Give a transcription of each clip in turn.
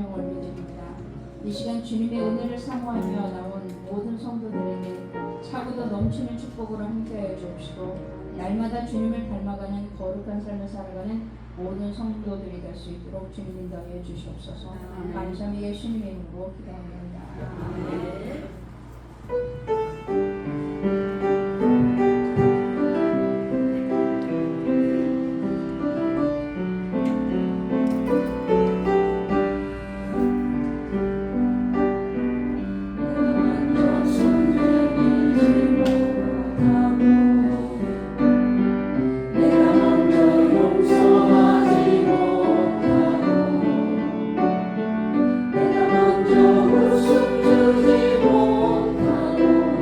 성령을 믿습니다. 이 시간 주님의 은혜를 사모하며 나온 모든 성도들에게 차고도 넘치는 축복으로 함께하여 주옵시고 날마다 주님을 닮아가는 거룩한 삶을 살아가는 모든 성도들이 될 수 있도록 주님 인도하여 주시옵소서. 감사함이 예수님의 이름으로 기도합니다. 내가 먼저 웃음 주지 못하고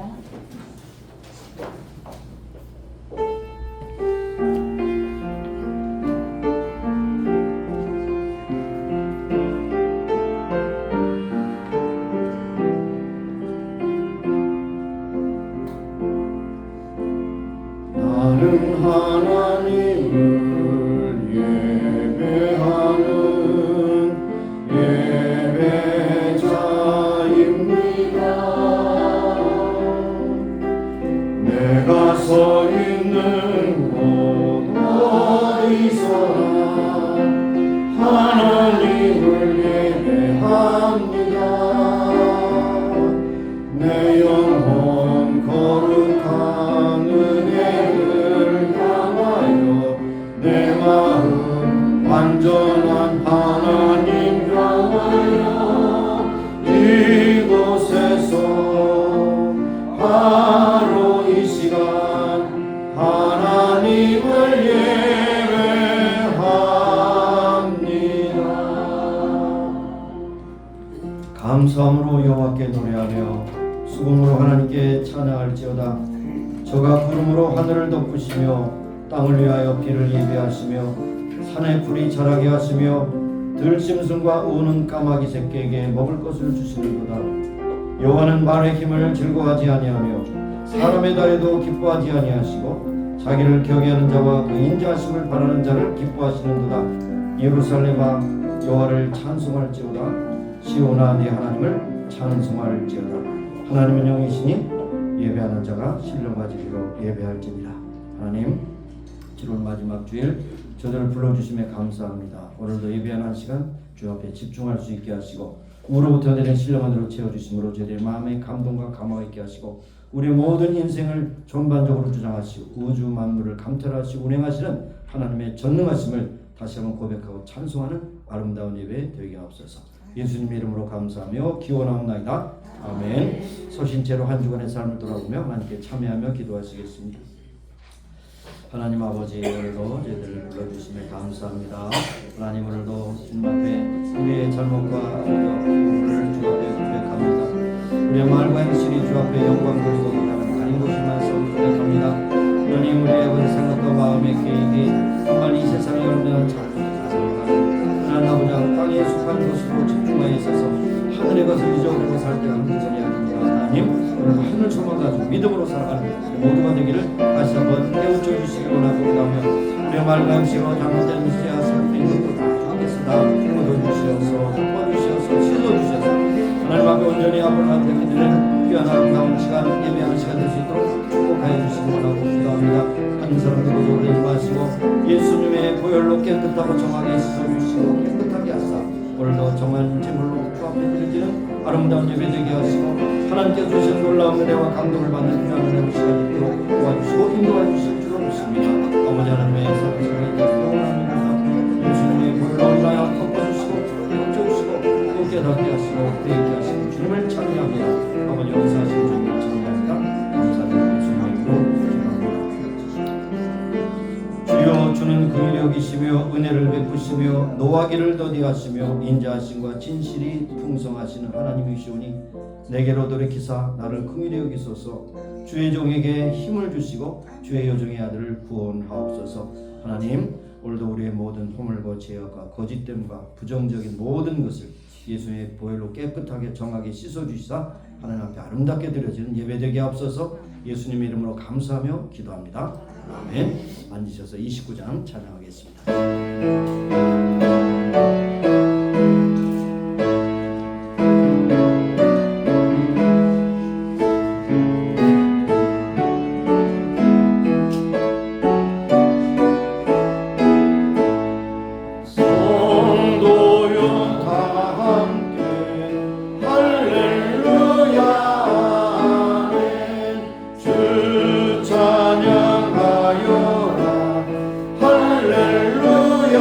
찬양합니다. 나는 하나님을 예배하는 예배자입니다. 내가 서 있는 곳 어디서나 하나님을 예배합니다. 내 영혼 거룩한 은혜를 향하여 내 마음 완전한 하나님 향하여 이곳에서 바로 이 시간 하나님을 예배합니다. 감사함으로 여호와께 노래하며 수금으로 하나님께 찬양할지어다. 저가 구름으로 하늘을 덮으시며 땅을 위하여 비를 예비하시며 산에 불이 자라게 하시며 들짐승과 우는 까마귀 새끼에게 먹을 것을 주시는도다. 여호와는 말의 힘을 즐거워하지 아니하며 사람의 달에도 기뻐하지 아니하시고 자기를 경외하는 자와 그 인자하심을 바라는 자를 기뻐하시는도다. 예루살렘아 여호와를 찬송할지어다. 시온아 네 하나님을 찬송할지어다. 하나님은 영이시니 예배하는 자가 신령과 진리로 예배할지니라. 하나님 7월 마지막 주일 저들을 불러주심에 감사합니다. 오늘도 예배하는 시간 주 앞에 집중할 수 있게 하시고 우로부터 내린 신령한으로 채워주심으로 저희들의 마음에 감동과 감화가 있게 하시고 우리 모든 인생을 전반적으로 주장하시고 우주 만물을 감찰하시고 운행하시는 하나님의 전능하심을 다시 한번 고백하고 찬송하는 아름다운 예배 되게 하옵소서. 예수님의 이름으로 감사하며 기원하옵나이다. 아멘. 소신체로 한 주간의 삶을 돌아보며 하나님께 참여하며 기도하시겠습니다. 하나님 아버지, 오늘도 저희들을 불러주심에 감사합니다. 하나님, 오늘도 주님 앞에 우리의 잘못과 우리를 주 앞에 고백합니다. 우리의 말과 행실이 주 앞에 영광 돌리고 나가는 가린 곳이 많사오니 고백합니다. 하나님, 우리의 생각과 마음의 계획이 정말 이 세상에 얼마나 하나님 아버지, 땅에 속한 것으로 집중하여 있어서 하늘의 것을 잊어버리고 살 때가 문제가 아닙니다. 하나님, 오늘도 하늘 소망가지고 믿음으로 살아가는 모두가 되기를 다시 한번 깨우쳐 주시기 원하고 그러면 우리의 말과 행실로 잘못된 미세와 살펴인 것도 다 주께서 얻어주시어서 덮어주시어서 씻어주셔서 하나님 앞에 온전히 앞으로 나가게 되는 귀한 아름다운 시간, 예배하는 시간 될 수 있도록 축복하여 주시기 원하고 기도합니다. 한 사람도 고소되지 마시고 예수님의 보혈로 깨끗하고 정하게 씻어주시고 깨끗하게 하사 오늘도 정한 제물로 주 앞에 드리지는 아름다운 예배 되게 하시고 하나님께 주신 놀라운 은혜와 감동을 받는 귀한 은혜의 시간이 있도록 도와주시고 인도해 주실 줄로 믿습니다. 아버지 하나님의 사랑을 영원합니다. 예수님의 보혈로 인하여 덮어주시고 덮쳐주시고 또 깨닫게 하시고 되게 하시고 주님을 찬양합니다. 아버지 역사하신 주님을 찬양합니다. 감사드리고 예수님의 이름으로 주여, 주는 긍휼력이시며 은혜를 베푸시며 노하기를 더디하시며 인자하심과 진실이 풍성하시는 하나님이시오니 내게로 돌이키사 나를 긍휼히 여기소서. 주의 종에게 힘을 주시고 주의 여종의 아들을 구원하옵소서. 하나님, 오늘도 우리의 모든 허물과 죄악과 거짓됨과 부정적인 모든 것을 예수의 보혈로 깨끗하게 정하게 씻어주시사 하나님 앞에 아름답게 드려지는 예배되게 하옵소서. 예수님의 이름으로 감사하며 기도합니다. 아멘. 앉으셔서 29장 찬양하겠습니다. 찬양하여라 할렐루야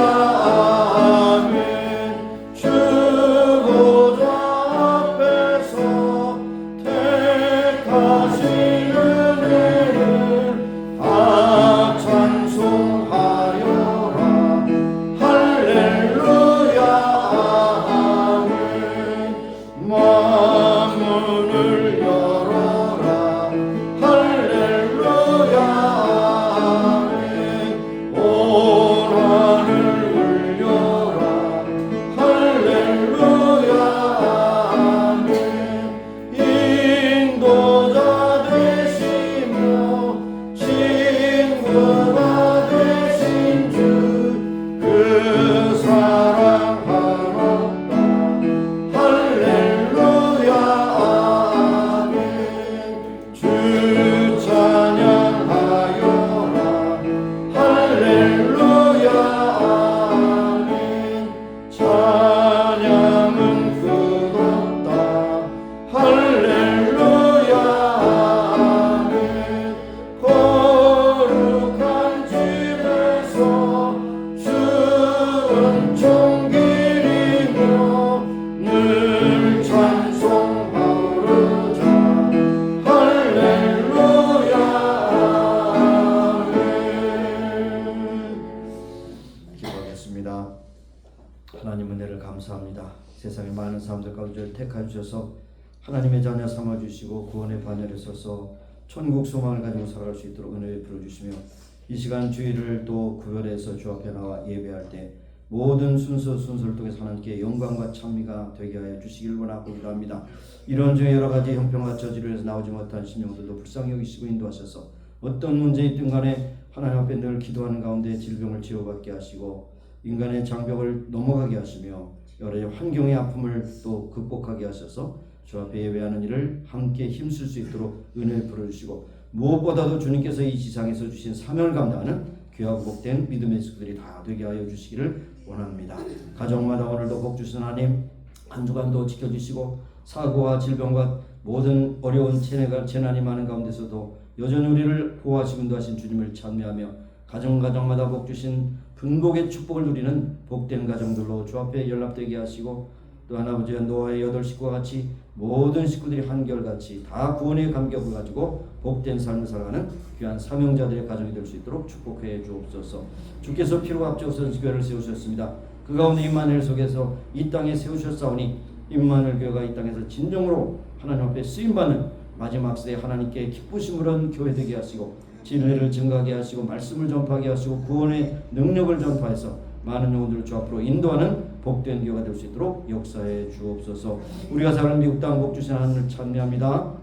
감사합니다. 세상의 많은 사람들 가운데 저를 택하여 주셔서 하나님의 자녀 삼아주시고 구원의 반열에 서서 천국 소망을 가지고 살아갈 수 있도록 은혜 베풀어 주시며 이 시간 주일을 또 구별해서 주 앞에 나와 예배할 때 모든 순서를 통해서 하나님께 영광과 찬미가 되게 하여 주시길 원하고 기도합니다. 이런 중에 여러 가지 형평과 저지로 해서 나오지 못한 신령들도 불쌍히 여기시고 인도하셔서 어떤 문제에 있든 간에 하나님 앞에 늘 기도하는 가운데 질병을 치유받게 하시고 인간의 장벽을 넘어가게 하시며 여러 환경의 아픔을 또 극복하게 하셔서 주 앞에 예배하는 일을 함께 힘쓸 수 있도록 은혜를 풀어주시고 무엇보다도 주님께서 이 지상에서 주신 사명을 감당하는 귀하고 복된 믿음의 식구들이 다 되게 하여 주시기를 원합니다. 가정마다 오늘도 복 주신 하나님 한 주간도 지켜주시고 사고와 질병과 모든 어려운 재난이 많은 가운데서도 여전히 우리를 보호하시고 인도하신 주님을 찬미하며 가정마다 복 주신 분복의 축복을 누리는 복된 가정들로 주 앞에 연락되게 하시고 또한 아버지와 노아의 8 식구와 같이 모든 식구들이 한결같이 다 구원의 감격을 가지고 복된 삶을 살아가는 귀한 사명자들의 가정이 될 수 있도록 축복해 주옵소서. 주께서 피로 앞장서 교회를 세우셨습니다. 그 가운데 임마누엘 속에서 이 땅에 세우셨사오니 임마누엘 교회가 이 땅에서 진정으로 하나님 앞에 쓰임받는 마지막 시대에 하나님께 기쁘심을 얻은 교회 되게 하시고 진리를 증가하게 하시고 말씀을 전파하게 하시고 구원의 능력을 전파해서 많은 영혼들을 주 앞으로 인도하는 복된 교회가 될 수 있도록 역사해 주옵소서. 우리가 사는 미국 땅 복 주신 하나님을 찬미합니다.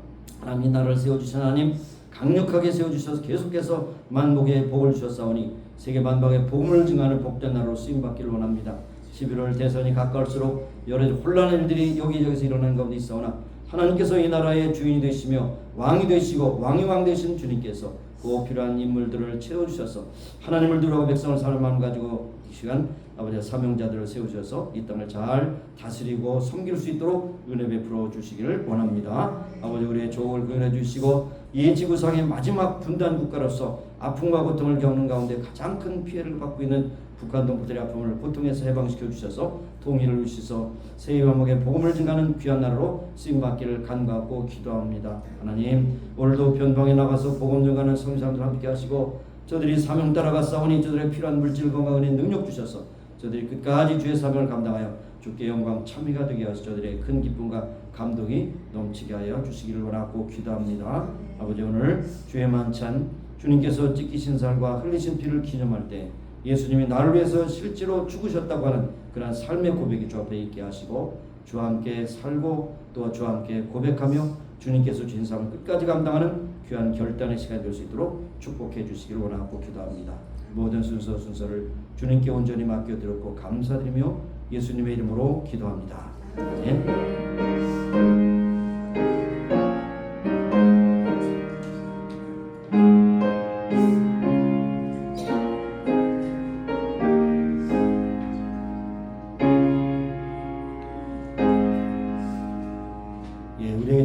하나님 이 나라를 세워주신 하나님 강력하게 세워주셔서 계속해서 만복의 복을 주셨사오니 세계 만방의 복음을 증하는 복된 나라로 쓰임받기를 원합니다. 11월 대선이 가까울수록 여러 혼란한 일들이 여기저기서 일어나는 가운데 있사오나 하나님께서 이 나라의 주인이 되시며 왕이 되시고 왕이 왕 되신 주님께서 그 필요한 인물들을 채워주셔서 하나님을 두려워 백성을 사는 마음 가지고 이 시간 아버지의 사명자들을 세우셔서 이 땅을 잘 다스리고 섬길 수 있도록 은혜 베풀어 주시기를 원합니다. 아버지 우리의 조국을 구원해 주시고 이 지구상의 마지막 분단 국가로서 아픔과 고통을 겪는 가운데 가장 큰 피해를 받고 있는 북한 동포들의 아픔을 고통에서 해방시켜 주셔서 통일을 이루셔서 세계만국의 복음을 증가하는 귀한 나라로 쓰임받기를 간구하고 기도합니다. 하나님 오늘도 변방에 나가서 복음 증가하는 성도들 함께 하시고 저들이 사명 따라가 싸우니 저들의 필요한 물질 건강 은혜 능력 주셔서 저들이 끝까지 주의 사명을 감당하여 주께 영광 찬미가 되게 하셔서 저들의 큰 기쁨과 감동이 넘치게 하여 주시기를 원하고 기도합니다. 아버지 오늘 주의 만찬 주님께서 찢기신 살과 흘리신 피를 기념할 때 예수님이 나를 위해서 실제로 죽으셨다고 하는 그런 삶의 고백이 주 앞에 있게 하시고 주와 함께 살고 또 주와 함께 고백하며 주님께서 주신 삶을 끝까지 감당하는 귀한 결단의 시간이 될 수 있도록 축복해 주시기를 원하고 기도합니다. 모든 순서를 주님께 온전히 맡겨드렸고 감사드리며 예수님의 이름으로 기도합니다. 아멘.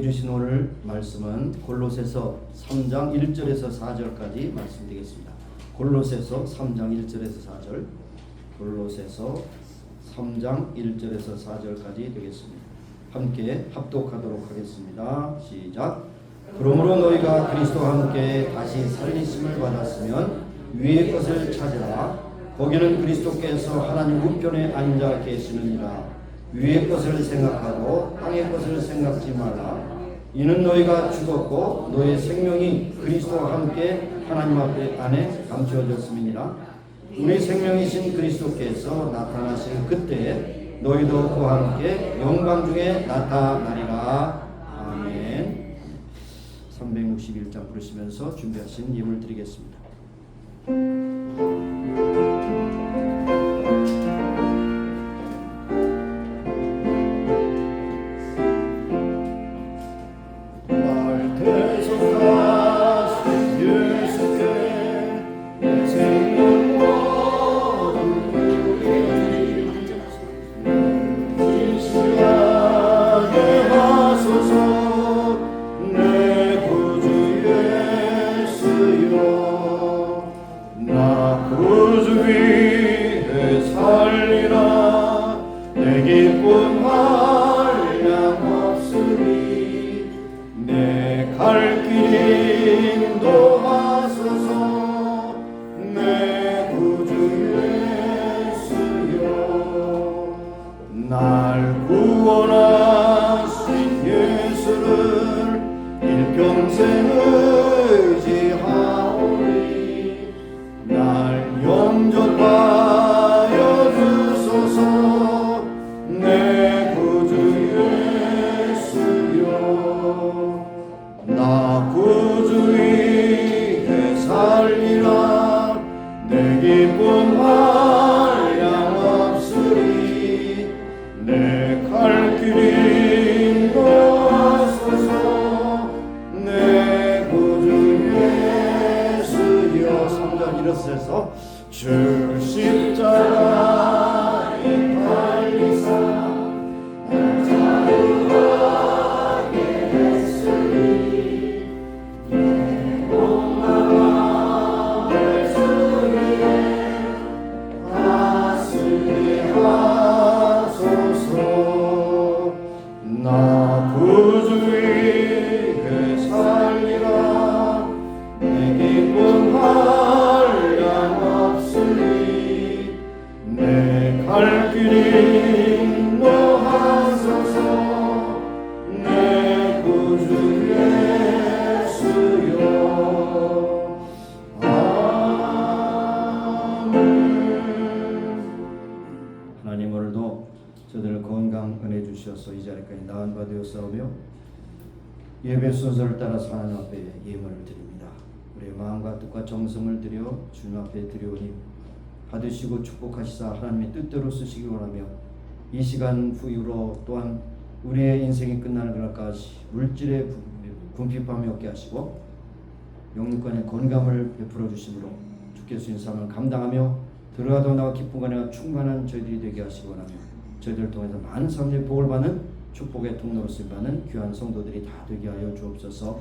주신 오늘 말씀은 골로새서 3장 1절에서 4절까지 말씀드리겠습니다. 골로새서 3장 1절에서 4절, 골로새서 3장 1절에서 4절까지 되겠습니다. 함께 합독하도록 하겠습니다. 시작. 그러므로 너희가 그리스도와 함께 다시 살리심을 받았으면 위의 것을 찾으라. 거기는 그리스도께서 하나님 우편에 앉아 계시느니라. 위의 것을 생각하고 땅의 것을 생각지 말라. 이는 너희가 죽었고 너희의 생명이 그리스도와 함께 하나님 앞에 안에 감추어졌음이니라. 우리 생명이신 그리스도께서 나타나실 그때 너희도 그와 함께 영광 중에 나타나리라. 아멘. 361장 부르시면서 준비하신 예물 드리겠습니다. 나 일어서서 주 십자가에 달리사 날 자유하게 했으니 내 목마름을 주위에 다스리게 하소서. 나 구주 위에 살리라 내 기쁨 한량없으니 내 갈 길이 인도하소서. 내 구주 예수여. 아멘. 하나님 오늘도 저들 건강 은혜 주셔서 이 자리까지 나은 바 되었사오며 예배 순서를 따라서 하나님 앞에 예물을 드립니다. 우리의 마음과 뜻과 정성을 들여 주님 앞에 드려오니 받으시고 축복하시사 하나님의 뜻대로 쓰시기 원하며 이 시간 후이후로 또한 우리의 인생이 끝나는 그날까지 물질의 궁핍함이 없게 하시고 영육간의 건강을 베풀어 주심으로 주께서 주신 삶을 감당하며 들어가도 나와 기쁨과 내가 충만한 저희들이 되게 하시기 원하며 저희들을 통해서 많은 사람들이 복을 받는 축복의 통로로 쓰임받는 귀한 성도들이 다 되게 하여 주옵소서.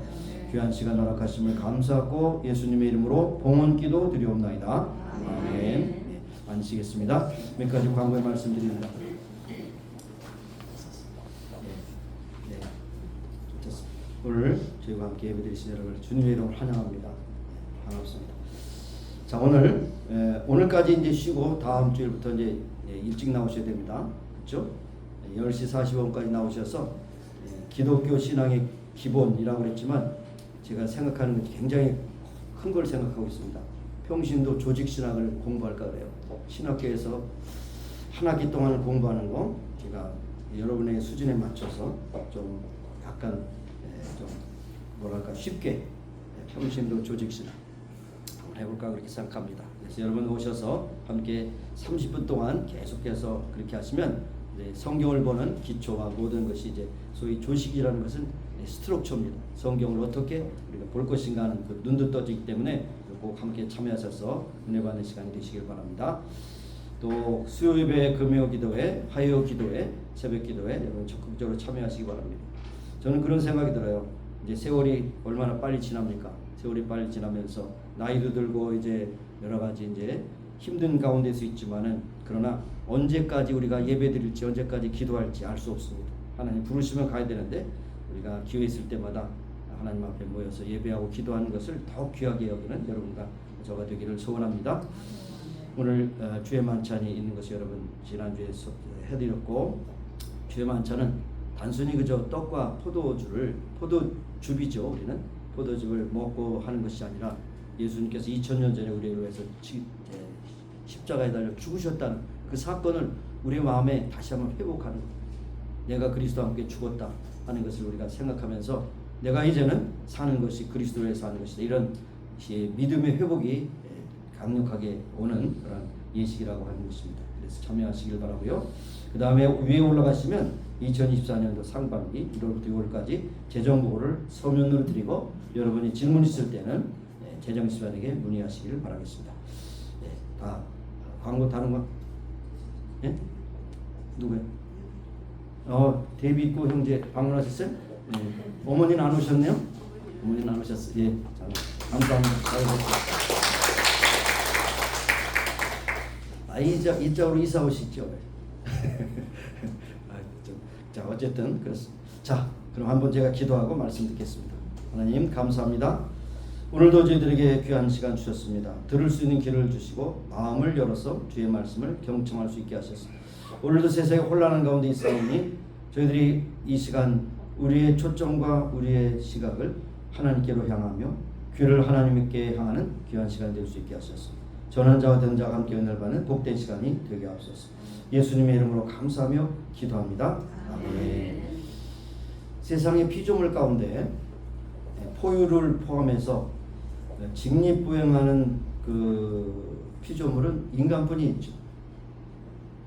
귀한 시간 허락하심을 감사하고 예수님의 이름으로 봉헌기도 드리옵나이다. 아멘. 네, 앉으시겠습니다. 몇 가지 광고의 말씀드립니다. 오늘 저희와 함께 예배드리신 여러분을 주님의 이름으로 환영합니다. 반갑습니다. 자, 오늘까지 이제 쉬고 다음 주일부터 이제 일찍 나오셔야 됩니다. 그렇죠? 10시 45분까지 나오셔서 기독교 신앙의 기본이라고 그랬지만 제가 생각하는 건 굉장히 큰 걸 생각하고 있습니다. 평신도 조직 신학을 공부할까 그래요. 신학교에서 한 학기 동안 공부하는 거 제가 여러분의 수준에 맞춰서 좀 약간 좀 뭐랄까 쉽게 평신도 조직 신학 한번 해볼까 그렇게 생각합니다. 그래서 여러분 오셔서 함께 30분 동안 계속해서 그렇게 하시면 성경을 보는 기초와 모든 것이 이제 소위 조식이라는 것은 스트럭처입니다. 성경을 어떻게 우리가 볼 것인가 하는 그 눈도 떠지기 때문에 꼭 함께 참여하셔서 은혜 받는 시간이 되시길 바랍니다. 또 수요 예배, 금요 기도회, 화요 기도회, 새벽 기도회 여러분 적극적으로 참여하시기 바랍니다. 저는 그런 생각이 들어요. 이제 세월이 얼마나 빨리 지납니까? 세월이 빨리 지나면서 나이도 들고 이제 여러 가지 이제 힘든 가운데서 있지만은 그러나 언제까지 우리가 예배드릴지 언제까지 기도할지 알 수 없습니다. 하나님 부르시면 가야 되는데 우리가 기회 있을 때마다 하나님 앞에 모여서 예배하고 기도하는 것을 더 귀하게 여기는 여러분과 저가 되기를 소원합니다. 오늘 주의 만찬이 있는 것이 여러분 지난주에 해드렸고 주의 만찬은 단순히 그저 떡과 포도즙이죠. 우리는 포도즙을 먹고 하는 것이 아니라 예수님께서 2000년 전에 우리를 위해서 십자가에 달려 죽으셨다는 그 사건을 우리 마음에 다시 한번 회복하는 것. 내가 그리스도와 함께 죽었다 하는 것을 우리가 생각하면서 내가 이제는 사는 것이 그리스도를 위해서 사는 것이다. 이런 믿음의 회복이 강력하게 오는 그런 예식이라고 하는 것입니다. 그래서 참여하시길 바라고요. 그 다음에 위에 올라가시면 2024년도 상반기 1월부터 6월까지 재정보고를 서면으로 드리고 여러분이 질문 있을 때는 재정시반에게 문의하시길 바라겠습니다. 다 광고 다른 거? 예? 누구요? 데뷔 있고 형제 방문하셨어요? 어머니는 안 오셨네요? 어머니는 안 오셨어요? 예, 감사합니다. 이쪽으로 이사 오시죠. 자, 어쨌든 그렇습니다. 자, 그럼 한번 제가 기도하고 말씀 듣겠습니다. 하나님 감사합니다. 오늘도 저희들에게 귀한 시간 주셨습니다. 들을 수 있는 길을 주시고 마음을 열어서 주의 말씀을 경청할 수 있게 하셨습니다. 오늘도 세상에 혼란한 가운데 있사오니 저희들이 이 시간 우리의 초점과 우리의 시각을 하나님께로 향하며 귀를 하나님께 향하는 귀한 시간 될 수 있게 하셨습니다. 전한 자와 된 자와 함께 은혜를 받는 복된 시간이 되게 하옵소서. 예수님의 이름으로 감사하며 기도합니다. 아멘. 세상의 피조물 가운데 포유를 포함해서 직립부행하는 그 피조물은 인간뿐이 있죠.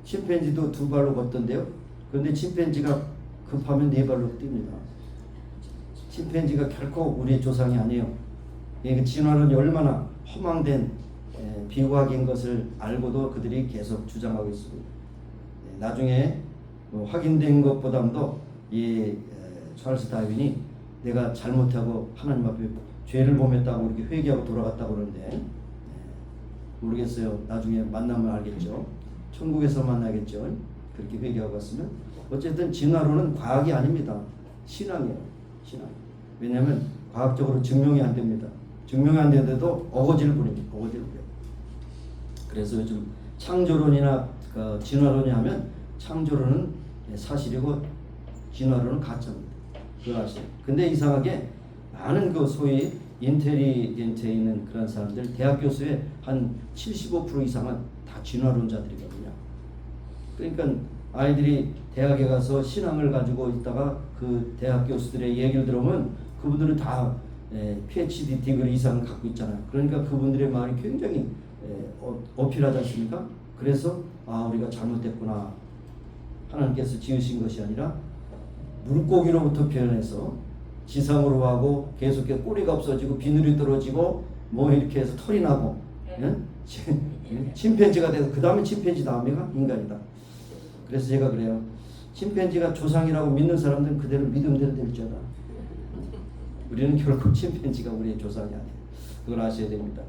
침팬지도 두 발로 걷던데요. 그런데 침팬지가 급하면 네 발로 뜁니다. 침팬지가 결코 우리의 조상이 아니에요. 진화론이 얼마나 허망된 비과학인 것을 알고도 그들이 계속 주장하고 있습니다. 나중에 확인된 것보다도 이 찰스 다윈이 내가 잘못하고 하나님 앞에 죄를 범했다고 이렇게 회개하고 돌아갔다고 그러는데 모르겠어요. 나중에 만나면 알겠죠. 천국에서 만나겠죠. 그렇게 회개하고 갔으면 어쨌든 진화론은 과학이 아닙니다. 신앙이에요. 신앙. 왜냐하면 과학적으로 증명이 안 됩니다. 증명이 안 되는데도 어거지를 부립니다. 어거지를 부려요. 그래서 요즘 창조론이나 진화론이 하면 창조론은 사실이고 진화론은 가짜입니다. 그걸 아시죠? 근데 이상하게 많은 그 소위 인텔리겐트에 있는 그런 사람들, 대학 교수의 한 75% 이상은 다 진화론자들이거든요. 그러니까 아이들이 대학에 가서 신앙을 가지고 있다가 그 대학 교수들의 얘기를 들어보면 그분들은 다 PhD 디그리 이상을 갖고 있잖아요. 그러니까 그분들의 말이 굉장히 어필하지 않습니까? 그래서 우리가 잘못됐구나. 하나님께서 지으신 것이 아니라 물고기로부터 변해서 지상으로 하고 계속해서 꼬리가 없어지고 비늘이 떨어지고 뭐 이렇게 해서 털이 나고 침팬지가 돼서 그 다음에 침팬지 다음에가 인간이다. 그래서 제가 그래요. 침팬지가 조상이라고 믿는 사람들은 그대로 믿음대로 될지어다. 우리는 결코 침팬지가 우리의 조상이 아니에요. 그걸 아셔야 됩니다.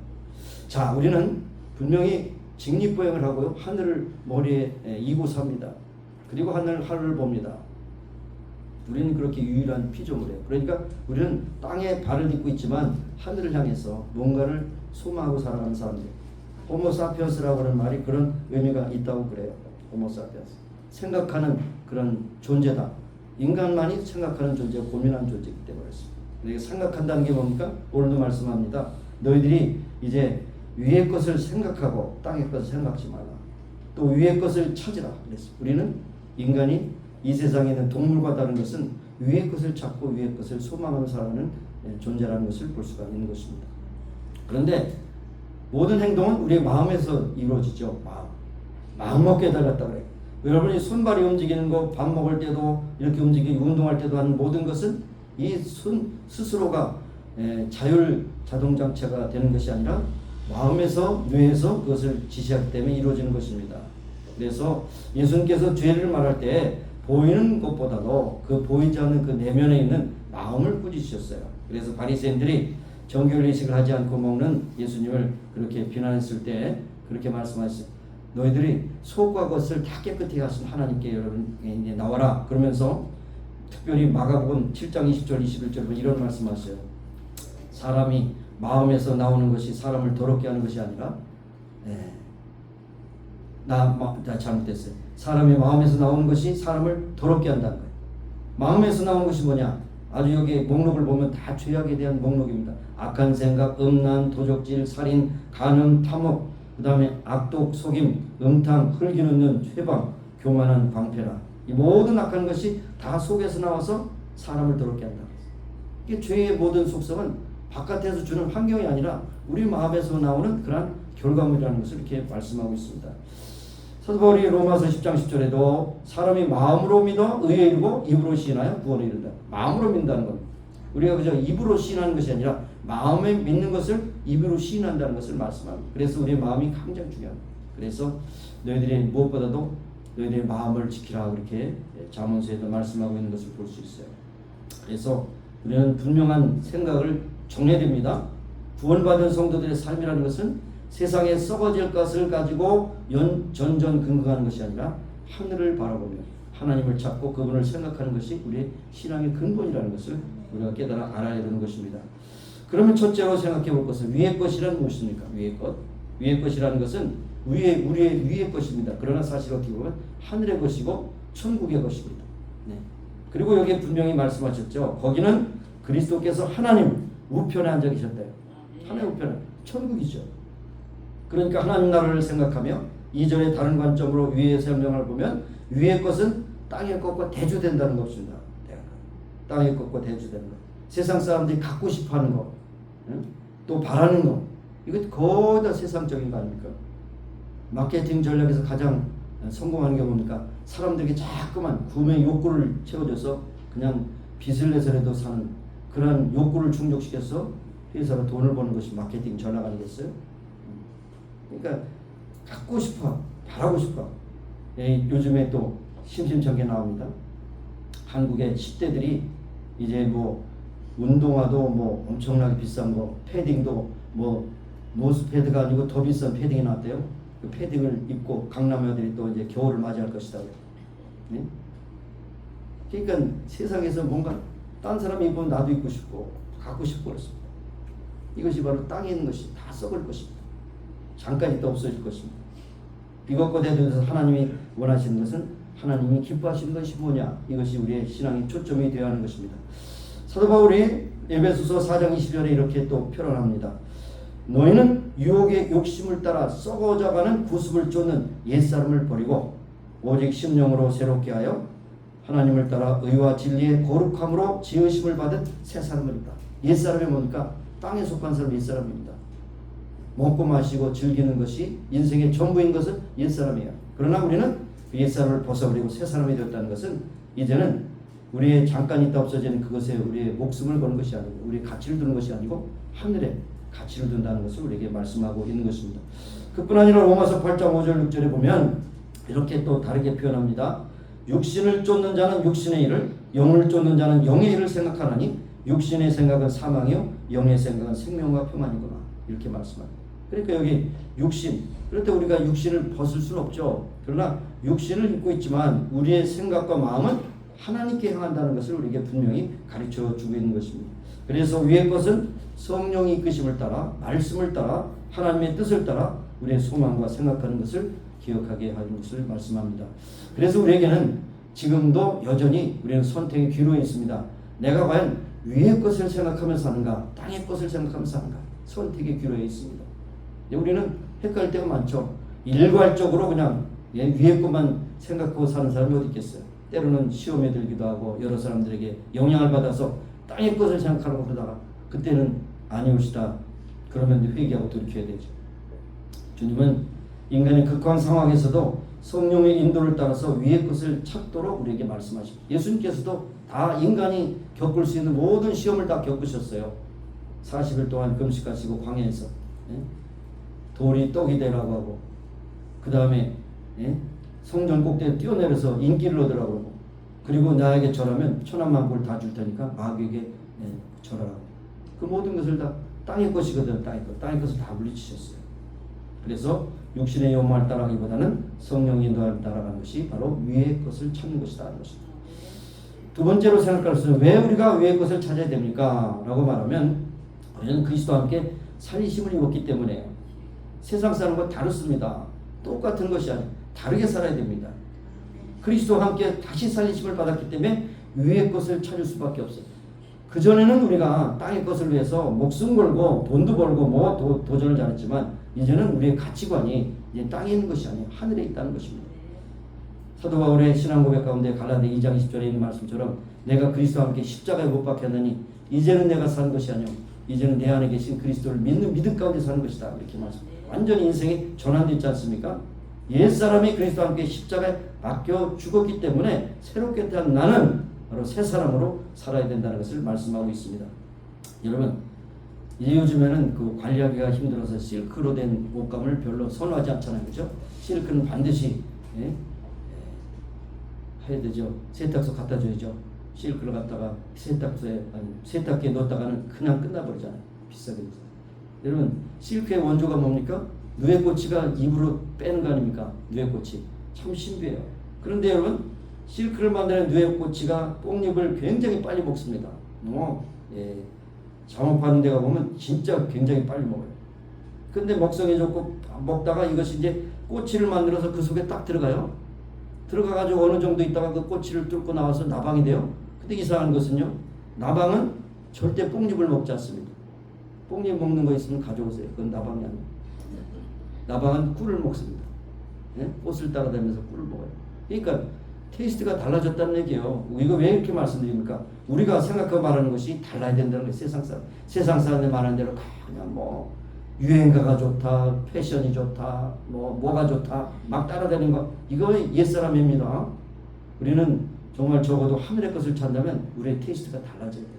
자, 우리는 분명히 직립보행을 하고요. 하늘을 머리에 이고 삽니다. 그리고 하늘을 봅니다. 우리는 그렇게 유일한 피조물이에요. 그러니까 우리는 땅에 발을 딛고 있지만 하늘을 향해서 뭔가를 소망하고 살아가는 사람들. 호모사피언스라고 하는 말이 그런 의미가 있다고 그래요. 호모사피언스. 생각하는 그런 존재다. 인간만이 생각하는 존재고 고민하는 존재이기 때문에 그렇습니다. 그러니까 생각한다는 게 뭡니까? 오늘도 말씀합니다. 너희들이 이제 위의 것을 생각하고 땅의 것을 생각하지 말라. 또 위의 것을 찾으라. 그랬습니다. 우리는 인간이 이 세상에 있는 동물과 다른 것은 위의 것을 찾고 위의 것을 소망하며 살아가는 존재라는 것을 볼 수가 있는 것입니다. 그런데 모든 행동은 우리의 마음에서 이루어지죠. 마음먹고 깨달았다 그래요. 여러분이 손발이 움직이는 거, 밥 먹을 때도 이렇게 움직이고 운동할 때도 하는 모든 것은 이 손 스스로가 자율 자동장치가 되는 것이 아니라 마음에서 뇌에서 그것을 지시하기 때문에 이루어지는 것입니다. 그래서 예수님께서 죄를 말할 때 보이는 것보다도 그 보이지 않는 그 내면에 있는 마음을 꾸짖으셨어요. 그래서 바리새인들이 정결의식을 하지 않고 먹는 예수님을 그렇게 비난했을 때 그렇게 말씀하셨어요. 너희들이 속과 겉을 다 깨끗이 하신 하나님께 여러분 이제 나와라. 그러면서 특별히 마가복음 7장 20절 21절 이런 말씀하세요. 사람이 마음에서 나오는 것이 사람을 더럽게 하는 것이 아니라 나 잘못됐어요. 사람의 마음에서 나오는 것이 사람을 더럽게 한다는 거예요. 마음에서 나오는 것이 뭐냐? 아주 여기 목록을 보면 다 죄악에 대한 목록입니다. 악한 생각, 음란, 도적질, 살인, 간음, 탐욕, 그 다음에 악독, 속임, 음탕, 흙이는 눈, 회방, 교만한 광패라. 이 모든 악한 것이 다 속에서 나와서 사람을 더럽게 한다. 이게 죄의 모든 속성은 바깥에서 주는 환경이 아니라 우리 마음에서 나오는 그러한 결과물이라는 것을 이렇게 말씀하고 있습니다. 사도 바울이 로마서 10장 10절에도 사람이 마음으로 믿어 의에 이르고 입으로 시인하여 구원에 이른다. 마음으로 믿는다는 건 우리가 그저 입으로 시인하는 것이 아니라 마음에 믿는 것을 입으로 시인한다는 것을 말씀합니다. 그래서 우리의 마음이 가장 중요합니다. 그래서 너희들이 무엇보다도 너희들의 마음을 지키라 그렇게 잠언서에도 말씀하고 있는 것을 볼 수 있어요. 그래서 우리는 분명한 생각을 정해야 됩니다. 구원받은 성도들의 삶이라는 것은 세상에 썩어질 것을 가지고 전전긍긍하는 것이 아니라 하늘을 바라보며 하나님을 찾고 그분을 생각하는 것이 우리의 신앙의 근본이라는 것을 우리가 깨달아 알아야 되는 것입니다. 그러면 첫째로 생각해 볼 것은 위의 것이란 무엇입니까? 위의 것. 위의 것이라는 것은 우리의 위의 것입니다. 그러나 사실 어떻게 보면 하늘의 것이고 천국의 것입니다. 네. 그리고 여기에 분명히 말씀하셨죠. 거기는 그리스도께서 하나님 우편에 앉아 계셨대요. 하나님 우편에 천국이죠. 그러니까 하나님 나라를 생각하며 2절의 다른 관점으로 위의 설명을 보면 위의 것은 땅의 것과 대조된다는 것입니다. 땅의 것과 대조되는 것. 세상 사람들이 갖고 싶어하는 것, 또 바라는 것, 이것 거의 다 세상적인 거 아닙니까? 마케팅 전략에서 가장 성공하는 게 뭡니까? 사람들에게 자꾸만 구매 욕구를 채워줘서 그냥 빚을 내서라도 사는 그런 욕구를 충족시켜서 회사로 돈을 버는 것이 마케팅 전략 아니겠어요? 그러니까 갖고 싶어, 바라고 싶어. 요즘에 또 심심찮게 나옵니다. 한국의 10대들이 이제 뭐 운동화도 뭐 엄청나게 비싼 거, 패딩도 뭐 노스 패드가 아니고 더 비싼 패딩이 나왔대요. 그 패딩을 입고 강남 애들이 또 이제 겨울을 맞이할 것이다. 네? 그러니까 세상에서 뭔가 딴 사람이 입으면 나도 입고 싶고 갖고 싶고 그렇습니다. 이것이 바로 땅에 있는 것이 다 썩을 것입니다. 잠깐 있다 없어질 것입니다. 비겁고 대도에서 하나님이 원하시는 것은 하나님이 기뻐하시는 것이 뭐냐? 이것이 우리의 신앙의 초점이 되어야 하는 것입니다. 사도 바울이 에베소서 4장 20절에 이렇게 또 표현합니다. 너희는 유혹의 욕심을 따라 썩어져가는 구습을 쫓는 옛사람을 버리고 오직 심령으로 새롭게 하여 하나님을 따라 의와 진리의 거룩함으로 지으심을 받은 새 사람입니다. 옛사람이 뭡니까? 땅에 속한 사람 옛사람입니다. 먹고 마시고 즐기는 것이 인생의 전부인 것은 옛사람이에요. 그러나 우리는 그 옛사람을 벗어버리고 새 사람이 되었다는 것은 이제는 우리의 잠깐 있다 없어지는 그것에 우리의 목숨을 거는 것이 아니고 우리의 가치를 두는 것이 아니고 하늘에 가치를 둔다는 것을 우리에게 말씀하고 있는 것입니다. 그뿐 아니라 로마서 8장 5절 6절에 보면 이렇게 또 다르게 표현합니다. 육신을 쫓는 자는 육신의 일을, 영을 쫓는 자는 영의 일을 생각하나니 육신의 생각은 사망이요 영의 생각은 생명과 평안이구나. 이렇게 말씀합니다. 그러니까 여기 육신, 그럴 때 우리가 육신을 벗을 수는 없죠. 그러나 육신을 입고 있지만 우리의 생각과 마음은 하나님께 향한다는 것을 우리에게 분명히 가르쳐 주고 있는 것입니다. 그래서 위의 것은 성령이 이끄심을 따라, 말씀을 따라, 하나님의 뜻을 따라 우리의 소망과 생각하는 것을 기억하게 하는 것을 말씀합니다. 그래서 우리에게는 지금도 여전히 우리는 선택의 기로에 있습니다. 내가 과연 위의 것을 생각하면서 사는가, 땅의 것을 생각하면서 사는가, 선택의 기로에 있습니다. 우리는 헷갈릴 때가 많죠. 일괄적으로 그냥 위의 것만 생각하고 사는 사람이 어디 있겠어요. 때로는 시험에 들기도 하고 여러 사람들에게 영향을 받아서 땅의 것을 생각하려고 그러다가 그때는 아니오시다 그러면 회개하고 돌이켜야 되죠. 주님은 인간의 극한 상황에서도 성령의 인도를 따라서 위의 것을 찾도록 우리에게 말씀하십니다. 예수님께서도 다 인간이 겪을 수 있는 모든 시험을 다 겪으셨어요. 40일 동안 금식하시고 광야에서 돌이 떡이 되라고 하고 그 다음에 성전 꼭대기에 뛰어내려서 인기를 얻으라고 하고 그리고 나에게 절하면 천한만국을 다 줄 테니까 마귀에게 절하라고. 그 모든 것을 다 땅의 것이거든. 땅의 것을 다 물리치셨어요. 그래서 육신의 욕망을 따라가기보다는 성령의 인도를 따라가는 것이 바로 위의 것을 찾는 것이다 하는 것입니다. 두 번째로 생각할 수 있는 왜 우리가 위의 것을 찾아야 됩니까? 라고 말하면 우리는 그리스도와 함께 살리심을 입었기 때문에요. 세상 사람과 다릅니다. 똑같은 것이 아니에요. 다르게 살아야 됩니다. 그리스도와 함께 다시 살리심을 받았기 때문에 위의 것을 찾을 수밖에 없어요. 그전에는 우리가 땅의 것을 위해서 목숨 걸고 돈도 벌고 뭐 도전을 잘했지만 이제는 우리의 가치관이 이제 땅에 있는 것이 아니에요. 하늘에 있다는 것입니다. 사도 바울의 신앙 고백 가운데 갈라디아 2장 20절에 있는 말씀처럼 내가 그리스도와 함께 십자가에 못 박혔느니 이제는 내가 사는 것이 아니요 이제는 내 안에 계신 그리스도를 믿는 믿음 가운데 사는 것이다. 이렇게 말씀합니다. 완전히 인생이 전환되지 않습니까? 옛사람이 그리스도와 함께 십자가에 박혀 죽었기 때문에 새롭게 태어난 나는 바로 새 사람으로 살아야 된다는 것을 말씀하고 있습니다. 여러분, 이 요즘에는 그 관리하기가 힘들어서 실크로 된 옷감을 별로 선호하지 않잖아요. 그죠? 실크는 반드시 해야 되죠. 세탁소 갖다 줘야죠. 실크를 갖다가 세탁기에 넣었다가는 그냥 끝나버리잖아요. 비싸게. 여러분, 실크의 원조가 뭡니까? 누에꼬치가 입으로 빼는 거 아닙니까? 누에꼬치. 참 신비해요. 그런데 여러분, 실크를 만드는 누에꼬치가 뽕잎을 굉장히 빨리 먹습니다. 작업하는 데가 보면 진짜 굉장히 빨리 먹어요. 근데 먹성이 좋고 먹다가 이것이 이제 꼬치를 만들어서 그 속에 딱 들어가요. 들어가가지고 어느 정도 있다가 그 꼬치를 뚫고 나와서 나방이 돼요. 근데 이상한 것은요, 나방은 절대 뽕잎을 먹지 않습니다. 뽕잎 먹는 거 있으면 가져오세요. 그건 나방이 아니에요. 나방은 꿀을 먹습니다. 꽃을 따라다니면서 꿀을 먹어요. 그러니까 테이스트가 달라졌다는 얘기예요. 이거 왜 이렇게 말씀드립니까? 우리가 생각하고 말하는 것이 달라야 된다는 거예요. 세상 사람들 말하는 대로 그냥 뭐 유행가가 좋다, 패션이 좋다, 뭐가 좋다 막 따라다니는 거, 이거 옛사람입니다. 우리는 정말 적어도 하늘의 것을 찾는다면 우리의 테이스트가 달라져야 돼요.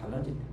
달라져야 돼요.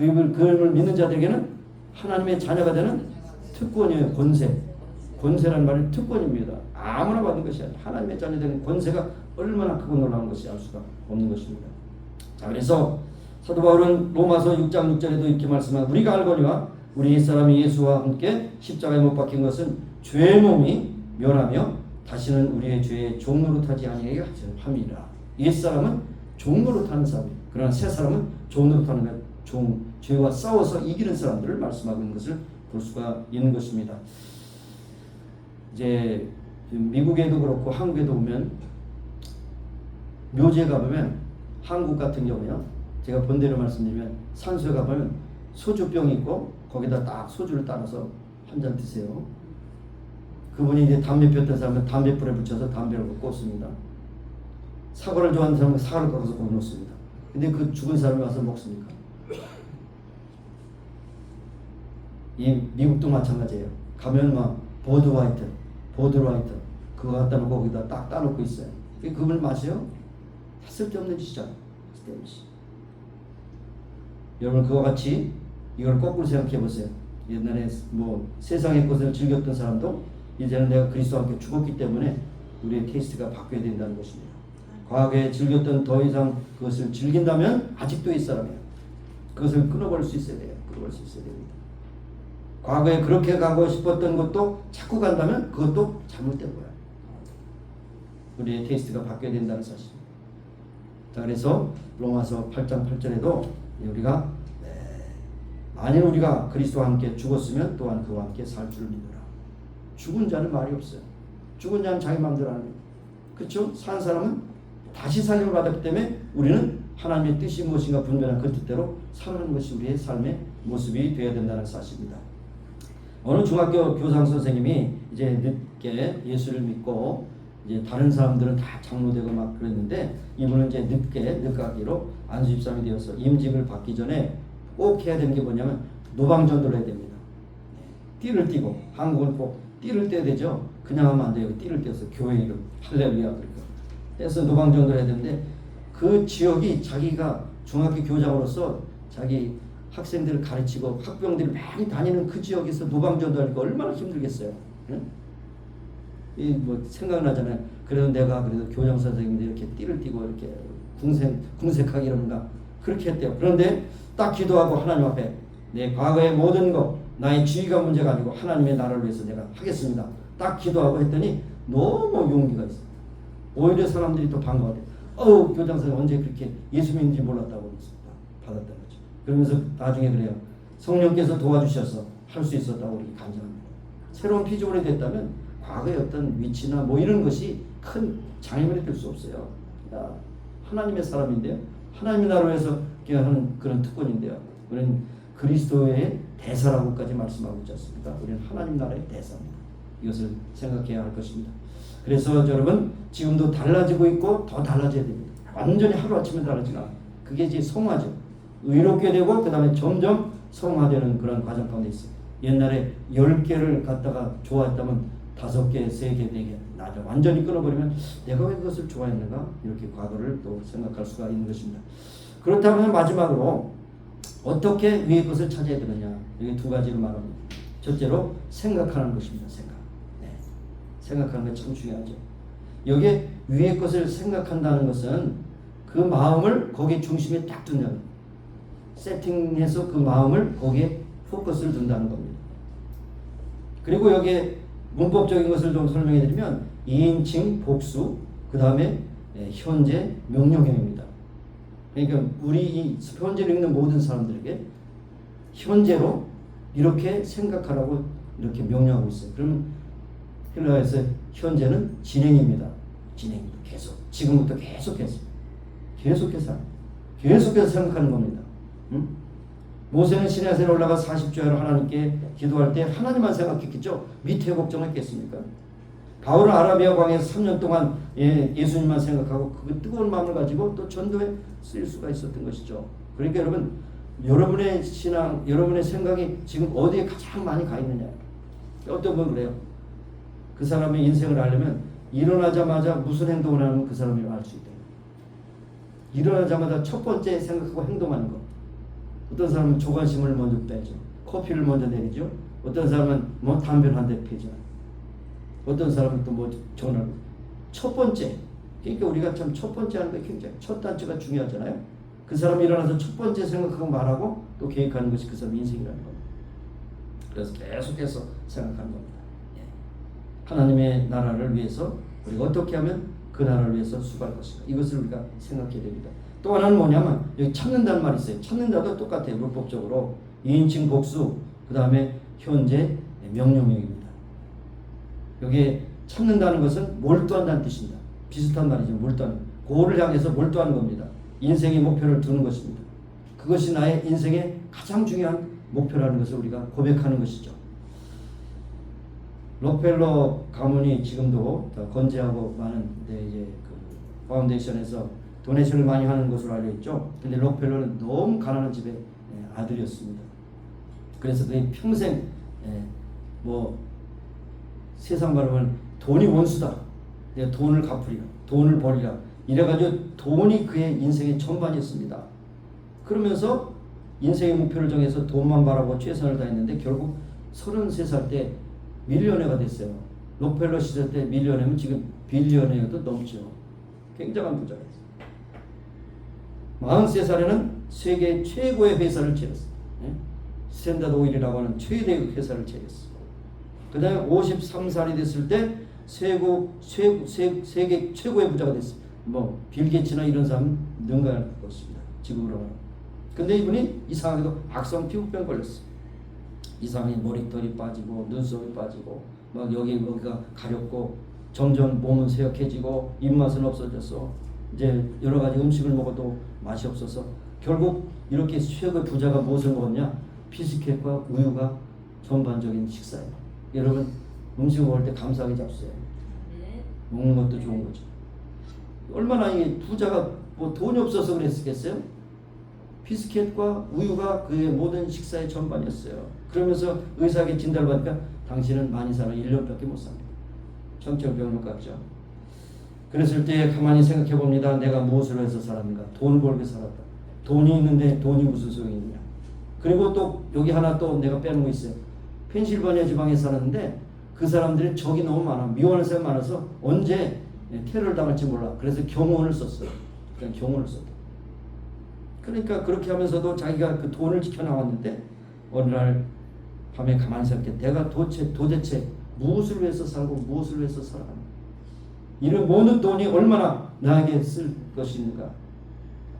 그를 믿는 자들에게는 하나님의 자녀가 되는 특권이에요. 권세라는 말이 특권입니다. 아무나 받는 것이 아니라 하나님의 자녀 되는 권세가 얼마나 크고 놀라운 것이 알 수가 없는 것입니다. 자, 그래서 사도 바울은 로마서 6장 6절에도 이렇게 말씀합니다. 우리가 알거니와 우리 옛사람이 예수와 함께 십자가에 못 박힌 것은 죄의 몸이 멸하며 다시는 우리의 죄의 종노릇하지 아니하게 함이라. 옛사람은 종노릇하는 사람이에요. 그러나 새사람은 종노릇하는 것, 죄와 싸워서 이기는 사람들을 말씀하고 있는 것을 볼 수가 있는 것입니다. 이제 미국에도 그렇고 한국에도 보면 묘지에 가보면 한국 같은 경우요, 제가 본 대로 말씀드리면 산소에 가보면 소주병이 있고 거기다 딱 소주를 따라서 한 잔 드세요. 그분이 이제 담배 피웠던 사람은 담배불에 붙여서 담배를 꽂습니다. 사과를 좋아하는 사람은 사과를 꺾어서 거기 놓습니다. 근데 그 죽은 사람이 와서 먹습니까? 이 미국도 마찬가지예요. 가면 막 보드화이트 그거 갖다 놓고 거기다 딱 따놓고 있어요. 그걸 마셔요? 쓸데없는 짓이잖아. 쓸데없는 짓. 여러분 그와 같이 이걸 거꾸로 생각해 보세요. 옛날에 뭐 세상의 것을 즐겼던 사람도 이제는 내가 그리스도와 함께 죽었기 때문에 우리의 테이스트가 바뀌어야 된다는 것입니다. 과거에 즐겼던 더 이상 그것을 즐긴다면 아직도 이 사람이에요. 그것을 끊어버릴 수 있어야 돼요. 끊어버릴 수 있어야 됩니다. 과거에 그렇게 가고 싶었던 것도 자꾸 간다면 그것도 잘못된 거야. 우리의 테이스트가 바뀌어야 된다는 사실입니다. 자, 그래서 로마서 8장 8절에도 우리가 만일 우리가 그리스도와 함께 죽었으면 또한 그와 함께 살 줄 믿어라. 죽은 자는 말이 없어요. 죽은 자는 자기 마음대로 하는 거예요. 그렇죠? 산 사람은 다시 살림을 받았기 때문에 우리는 하나님의 뜻이 무엇인가 분별한 그 뜻대로 살아가는 것이 우리의 삶의 모습이 되어야 된다는 사실입니다. 어느 중학교 교장 선생님이 이제 늦게 예수를 믿고 이제 다른 사람들은 다 장로되고 막 그랬는데 이분은 이제 늦가기로 안수집사람이 되어서 임직을 받기 전에 꼭 해야 되는 게 뭐냐면 노방전도를 해야 됩니다. 띠를 띠고, 한국은 꼭 띠를 떼야 되죠. 그냥 하면 안 돼요. 띠를 떼서 교회 이름 할렐루야 그러니까 떼서 노방전도를 해야 되는데 그 지역이 자기가 중학교 교장으로서 자기 학생들을 가르치고 학부형들이 많이 다니는 그 지역에서 노방전도 하니까 얼마나 힘들겠어요. 응? 이 뭐 생각나잖아요. 그래도 내가 그래도 교장 선생님들 이렇게 띠를 띠고 이렇게 궁색하게 이러는가 그렇게 했대요. 그런데 딱 기도하고 하나님 앞에 내 과거의 모든 것 나의 지위가 문제가 아니고 하나님의 나라를 위해서 내가 하겠습니다. 딱 기도하고 했더니 너무 용기가 있어요. 오히려 사람들이 또 반가워요. 교장 선생님 언제 그렇게 예수 믿는지 몰랐다고 받았다는 거죠. 그러면서 나중에 그래요. 성령께서 도와주셔서 할 수 있었다고 우리 간증합니다. 새로운 피조물이 됐다면 과거의 어떤 위치나 뭐 이런 것이 큰 장애물이 될 수 없어요. 하나님의 사람인데요. 하나님의 나라를 위해서 하는 그런 특권인데요. 우리는 그리스도의 대사라고까지 말씀하고 있지 않습니까? 우리는 하나님 나라의 대사입니다. 이것을 생각해야 할 것입니다. 그래서 여러분 지금도 달라지고 있고 더 달라져야 됩니다. 완전히 하루아침에 달라지나 그게 이제 성화죠. 의롭게 되고 그 다음에 점점 성화되는 그런 과정 가운데 있어요. 옛날에 10개를 갖다가 좋아했다면 5개, 3개, 4개 나죠. 완전히 끊어버리면 내가 왜 그것을 좋아했는가 이렇게 과거를 또 생각할 수가 있는 것입니다. 그렇다면 마지막으로 어떻게 위의 것을 찾아야 되느냐 여기 두 가지로 말합니다. 첫째로 생각하는 것입니다. 생각하는 게 참 중요하죠. 여기에 위의 것을 생각한다는 것은 그 마음을 거기에 중심에 딱 둔다는 거예요. 세팅해서 그 마음을 거기에 포커스를 둔다는 겁니다. 그리고 여기에 문법적인 것을 좀 설명해 드리면 2인칭 복수 그 다음에 현재 명령형입니다. 그러니까 우리 이 현재를 읽는 모든 사람들에게 현재로 이렇게 생각하라고 이렇게 명령하고 있어요. 그러면 헬라어에서 현재는 진행입니다. 진행입니다. 계속 지금부터 계속해서 생각하는 겁니다. 응? 모세는 시내산에 올라가 40주야로 하나님께 기도할 때 하나님만 생각했겠죠. 밑에 걱정했겠습니까? 바울은 아라비아 광야에서 3년 동안 예수님만 생각하고 그 뜨거운 마음을 가지고 또 전도에 쓰일 수가 있었던 것이죠. 그러니까 여러분 여러분의 신앙 여러분의 생각이 지금 어디에 가장 많이 가 있느냐. 어떤 분은 그래요. 그 사람의 인생을 알려면 일어나자마자 무슨 행동을 하면 그 사람이 알 수 있다. 일어나자마자 첫 번째 생각하고 행동하는 것. 어떤 사람은 조간심을 먼저 빼죠. 커피를 먼저 내리죠. 어떤 사람은 뭐 담배를 한 대 피죠. 어떤 사람은 또 뭐 전화를. 첫 번째, 그러니까 우리가 참 첫 번째 하는 게 굉장히 첫 단추가 중요하잖아요. 그 사람이 일어나서 첫 번째 생각하고 말하고 또 계획하는 것이 그 사람 인생이라는 겁니다. 그래서 계속해서 생각하는 겁니다. 하나님의 나라를 위해서 우리가 어떻게 하면 그 나라를 위해서 수고할 것인가, 이것을 우리가 생각해야 됩니다. 또 하나는 뭐냐면 여기 찾는다는 말이 있어요. 찾는다도 똑같아요. 문법적으로 2인칭 복수, 그 다음에 현재 명령형입니다. 여기에 찾는다는 것은 몰두한다는 뜻입니다. 비슷한 말이죠. 몰두하는, 고를 향해서 몰두하는 겁니다. 인생의 목표를 두는 것입니다. 그것이 나의 인생의 가장 중요한 목표라는 것을 우리가 고백하는 것이죠. 록펠러 가문이 지금도 건재하고 많은 이제 그 파운데이션에서 도네이션을 많이 하는 것으로 알려 있죠. 근데 록펠러는 너무 가난한 집의 아들이었습니다. 그래서 그의 평생 뭐 세상 말하면 돈이 원수다. 내가 돈을 갚으리라, 돈을 벌이라. 이래가지고 돈이 그의 인생의 전반이었습니다. 그러면서 인생의 목표를 정해서 돈만 바라고 최선을 다했는데 결국 33살 때 밀리언어가 됐어요. 록펠러 시절 때 밀리언어면 지금 빌리언어도 넘죠. 굉장한 부자였어요. 43살에는 세계 최고의 회사를 차렸어요. 스탠다드 오일이라고 하는 최대의 회사를 차렸어요. 그 다음에 53살이 됐을 때 세계 최고의 부자가 됐어요. 뭐 빌 게이츠나 이런 사람은 능가할 것입니다. 지금으로 말하면. 근데 이분이 이상하게도 악성 피부병 걸렸어요. 이상하게 머리털이 빠지고 눈썹이 빠지고 막 여기가 가렵고 점점 몸은 쇠약해지고 입맛은 없어졌어. 이제 여러 가지 음식을 먹어도 맛이 없어서 결국 이렇게 최고의 부자가 무엇을 먹었냐? 비스켓과 우유가 전반적인 식사예요. 여러분 음식 먹을 때 감사하게 잡수요. 먹는 것도 좋은 거죠. 얼마나 이 부자가 뭐 돈이 없어서 그랬겠어요? 비스켓과 우유가 그의 모든 식사의 전반이었어요. 그러면서 의사에게 진단을 받으니까 당신은 많이 살아 1년밖에 못 삽니다. 정신병력 같죠. 그랬을 때 가만히 생각해 봅니다. 내가 무엇을 해서 살았는가? 돈 벌게 살았다. 돈이 있는데 돈이 무슨 소용이 있냐? 그리고 또 여기 하나 또 내가 빼는 거 있어요. 펜실바니아 지방에 살았는데 그 사람들이 적이 너무 많아. 미워하는 사람이 많아서 언제 테러를 당할지 몰라. 그래서 경호원을 썼어요. 그냥 경호원을 썼다. 그러니까 그렇게 하면서도 자기가 그 돈을 지켜나왔는데 어느 날 밤에 가만히 생각해. 내가 도대체 무엇을 위해서 살고 무엇을 위해서 살아가는가? 이런 모든 돈이 얼마나 나에게 쓸 것인가?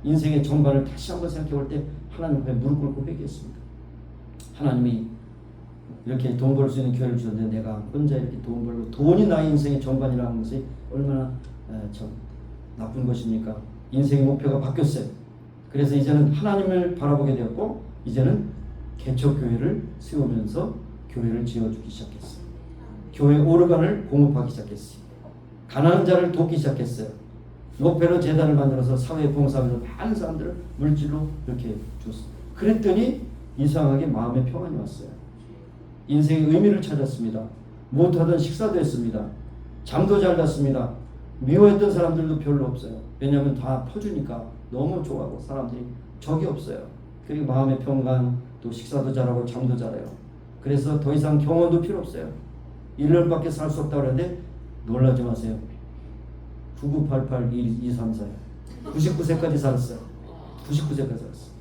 인생의 전반을 다시 한번 생각해 볼 때 하나님 앞에 무릎 꿇고 회개했습니다. 하나님이 이렇게 돈 벌 수 있는 기회를 주셨는데 내가 혼자 이렇게 돈 벌고 돈이 나의 인생의 전반이라는 것이 얼마나 참 나쁜 것입니까? 인생의 목표가 바뀌었어요. 그래서 이제는 하나님을 바라보게 되었고 이제는 개척교회를 세우면서 교회를 지어주기 시작했어요. 교회 오르간을 공급하기 시작했어요. 가난한 자를 돕기 시작했어요. 록펠러 재단을 만들어서 사회 봉사하면서 많은 사람들을 물질로 이렇게 줬어요. 그랬더니 이상하게 마음의 평안이 왔어요. 인생의 의미를 찾았습니다. 못하던 식사도 했습니다. 잠도 잘 잤습니다. 미워했던 사람들도 별로 없어요. 왜냐하면 다 퍼주니까 너무 좋아하고 사람들이 적이 없어요. 그리고 마음의 평강, 또 식사도 잘하고 잠도 잘해요. 그래서 더 이상 경험도 필요 없어요. 1년밖에 살 수 없다고 그러는데 놀라지 마세요. 9988 234요. 99세까지 살았어요. 99세까지 살았어요.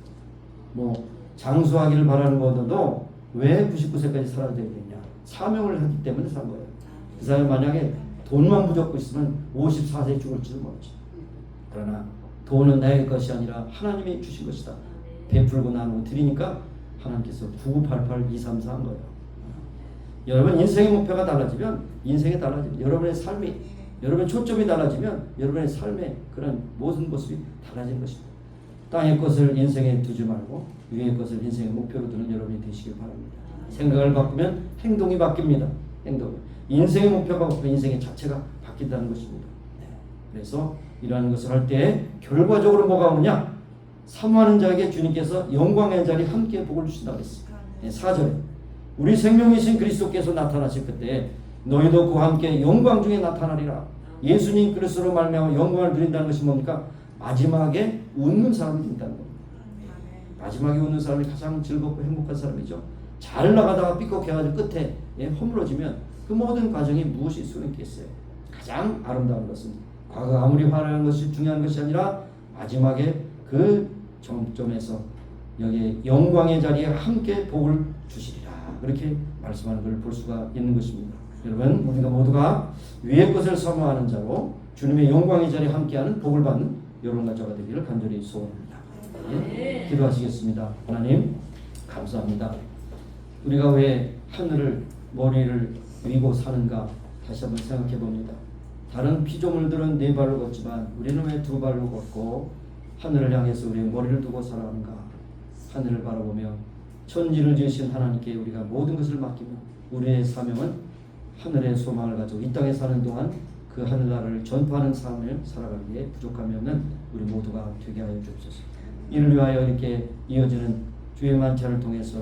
뭐 장수하기를 바라는 것도 왜 99세까지 살아야 되겠냐? 사명을 하기 때문에 산 거예요. 그 사람이 만약에 돈만 부족고 있으면 54세에 죽을지도 모르지. 그러나 돈은 나의 것이 아니라 하나님이 주신 것이다. 베풀고 나누고 드리니까 하나님께서 9988 234 한 거예요. 여러분 인생의 목표가 달라지면 인생이 달라집니다. 여러분의 삶이, 여러분의 초점이 달라지면 여러분의 삶의 그런 모든 모습이 달라지는 것입니다. 땅의 것을 인생에 두지 말고 위의 것을 인생의 목표로 두는 여러분이 되시길 바랍니다. 생각을 바꾸면 행동이 바뀝니다. 행동. 인생의 목표가 바뀌면 인생의 자체가 바뀐다는 것입니다. 그래서 이러한 것을 할 때 결과적으로 뭐가 오느냐? 사모하는 자에게 주님께서 영광의 자리 함께 복을 주신다고 했습니다. 4절에 우리 생명이신 그리스도께서 나타나실 그때 너희도 그와 함께 영광 중에 나타나리라. 예수님 그리스도로 말미암아 영광을 드린다는 것이 뭡니까? 마지막에 웃는 사람이 된다는 겁니다. 마지막에 웃는 사람이 가장 즐겁고 행복한 사람이죠. 잘 나가다가 삐걱해가지고 끝에 허물어지면 그 모든 과정이 무엇일 수 있겠어요. 가장 아름다운 것은 과거 아무리 화려한 것이 중요한 것이 아니라 마지막에 그 정점에서 여기 영광의 자리에 함께 복을 주시리라, 그렇게 말씀하는 걸 볼 수가 있는 것입니다. 여러분, 우리가 모두가 위의 것을 사모하는 자로 주님의 영광의 자리에 함께하는 복을 받는 여러분 가져가 되기를 간절히 소원합니다. 네. 기도하시겠습니다. 하나님 감사합니다. 우리가 왜 하늘을 머리를 위고 사는가 다시 한번 생각해 봅니다. 다른 피조물들은 네 발로 걷지만 우리는 왜 두 발로 걷고 하늘을 향해서 우리의 머리를 두고 살아가는가? 하늘을 바라보며 천지를 지으신 하나님께 우리가 모든 것을 맡기며 우리의 사명은 하늘의 소망을 가지고 이 땅에 사는 동안 그 하늘나라를 전파하는 삶을 살아가기에 부족함이 없는 우리 모두가 되게 하여 주옵소서. 이를 위하여 이렇게 이어지는 주의 만찬을 통해서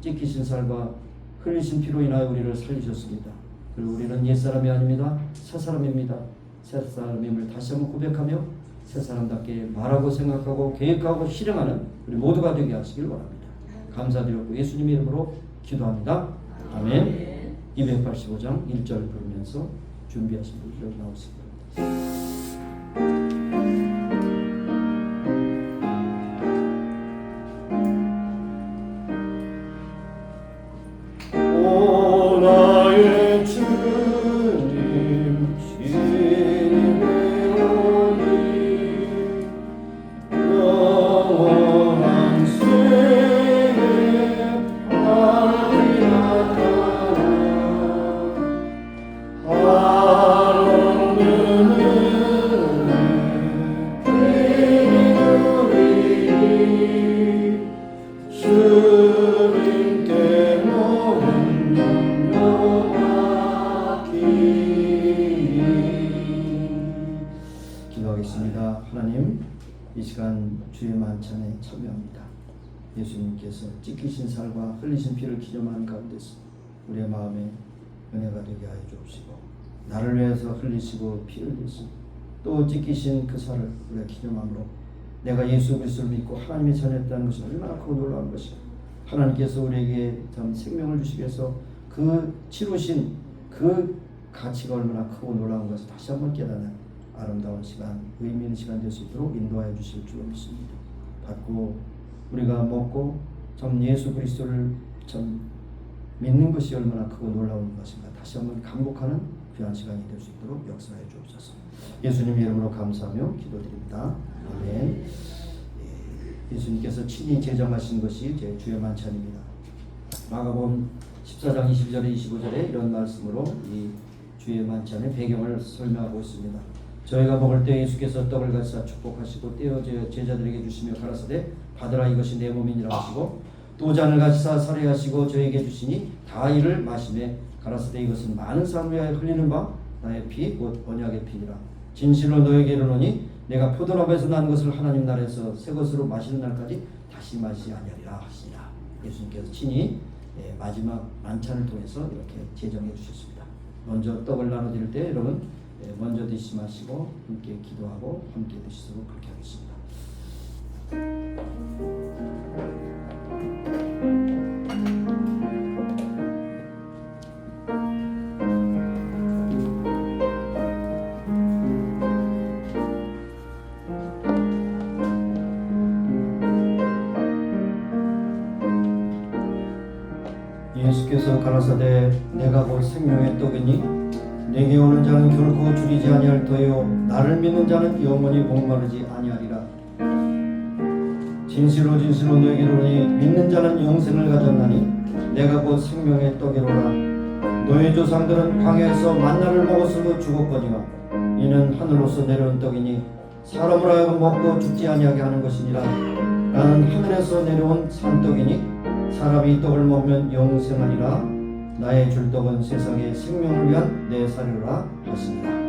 찢기신 살과 흘리신 피로 인하여 우리를 살리셨습니다. 그리고 우리는 옛사람이 아닙니다. 새사람입니다. 새사람임을 다시 한번 고백하며 새사람답게 말하고 생각하고 계획하고 실행하는 우리 모두가 되게 하시길 원합니다. 감사드렸고 예수님의 이름으로 기도합니다. 아멘. 285장 1절 부르면서 준비하신 분들 나오십니다. 오 나의 주님 신의 오니 영원한 세계 아리라 기도하겠습니다. 하나님, 이 시간 주의 만찬에 참여합니다. 예수님께서 찢기신 살과 흘리신 피를 기념하는 가운데서 우리의 마음에 은혜가 되게 하여 주옵시고 나를 위해서 흘리시고 피 흘리신 또 찢기신 그 살을 우리가 기념함으로 내가 예수 그리스도를 믿고 하나님의 자녀였다는 것이 얼마나 크고 놀라운 것이고 하나님께서 우리에게 참 생명을 주시기 위해서 그 치루신 그 가치가 얼마나 크고 놀라운 것을 다시 한번 깨닫는 아름다운 시간, 의미 있는 시간 될 수 있도록 인도하여 주실 줄 믿습니다. 받고 우리가 먹고 참 예수 그리스도를 참 믿는 것이 얼마나 크고 놀라운 것인가 다시 한번 감복하는 귀한 시간이 될 수 있도록 역사해 주옵소서. 예수님 이름으로 감사하며 기도드립니다. 아멘. 예수님께서 친히 제정하신 것이 제 주의 만찬입니다. 마가복음 14장 22절에 25절에 이런 말씀으로 이 주의 만찬의 배경을 설명하고 있습니다. 저희가 먹을 때 예수께서 떡을 가지사 축복하시고 떼어 제자들에게 주시며 가라사대 받으라 이것이 내 몸이니라 하시고 또 잔을 가지사 살해하시고 저에게 주시니 다 이를 마시매 가라사대 이것은 많은 사람을 위하여 흘리는 바 나의 피 곧 언약의 피니라. 진실로 너에게 이르노니 내가 포도나무에서 난 것을 하나님 나라에서 새 것으로 마시는 날까지 다시 마시지 아니하리라 하시니라. 예수님께서 친히 마지막 만찬을 통해서 이렇게 제정해 주셨습니다. 먼저 떡을 나눠드릴 때 여러분 먼저 드시지 마시고 함께 기도하고 함께 드시도록 그렇게 하겠습니다. 예수께서 가라사대 내가 곧 생명의 떡이니 내게 오는 자는 결코 줄이지 아니할 터요 나를 믿는 자는 영원히 목마르지 아니하리라. 진실로 진실로 너에게 이르노니 믿는 자는 영생을 가졌나니 내가 곧 생명의 떡이로라. 너의 조상들은 광야에서 만나를 먹었으므로 죽었거니와 이는 하늘로서 내려온 떡이니 사람을 하여금 먹고 죽지 아니하게 하는 것이니라. 나는 하늘에서 내려온 산떡이니 사람이 이 떡을 먹으면 영생하리라. 나의 줄 떡은 세상의 생명을 위한 내 살이라 하시니라.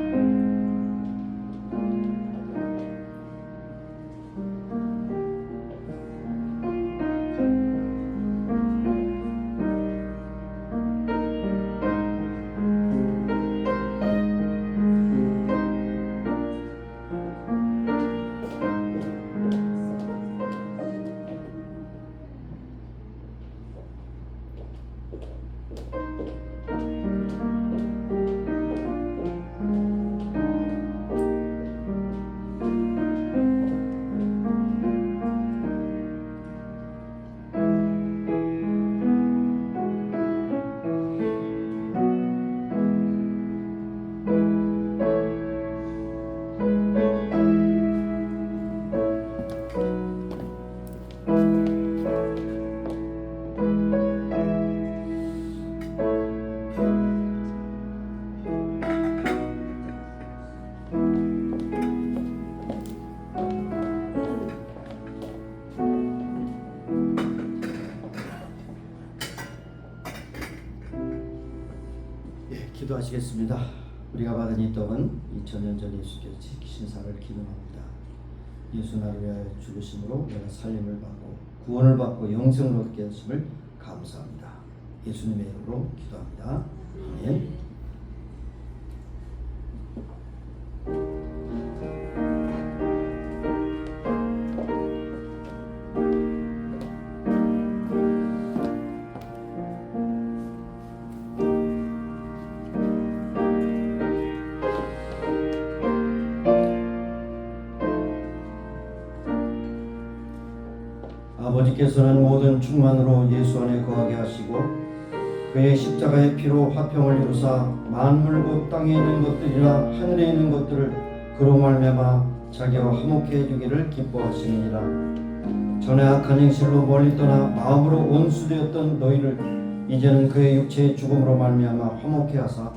예, 기도하시겠습니다. 우리가 받은 이 떡은 2000년 전 예수께서 지키신 살을 기념합니다. 예수 나를 위하여 죽으심으로 내가 살림을 받고 구원을 받고 영생을 얻게 하심을 감사합니다. 예수님의 이름으로 기도합니다. 아멘. 아버지께서는 모든 충만으로 예수 안에 거하게 하시고 그의 십자가의 피로 화평을 이루사 만물 곧 땅에 있는 것들이나 하늘에 있는 것들을 그로 말미암아 자기와 화목케 해주기를 기뻐하시느니라. 전에 악한 행실로 멀리 떠나 마음으로 원수되었던 너희를 이제는 그의 육체의 죽음으로 말미암아 화목케 하사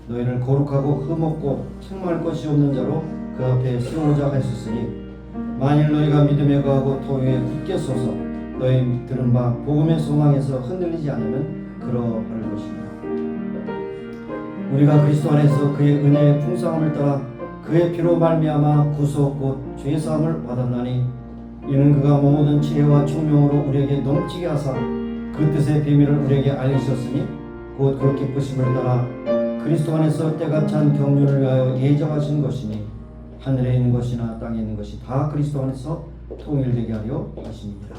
너희를 거룩하고 흠없고 책망할 것이 없는 자로 그 앞에 세우고자 하셨으니 만일 너희가 믿음에 거하고 토 위에 굳게 서서 너희 들은 바 복음의 소망에서 흔들리지 않으면 그러할 것입니다. 우리가 그리스도 안에서 그의 은혜의 풍성함을 따라 그의 피로 말미암아 구속 곧 죄 사함을 받았나니 이는 그가 모든 지혜와 총명으로 우리에게 넘치게 하사 그 뜻의 비밀을 우리에게 알리셨으니 곧 그 기쁘심을 따라 그리스도 안에서 때가 찬 경륜을 위하여 예정하신 것이니 하늘에 있는 것이나 땅에 있는 것이 다 그리스도 안에서 통일되게 하려 하십니다.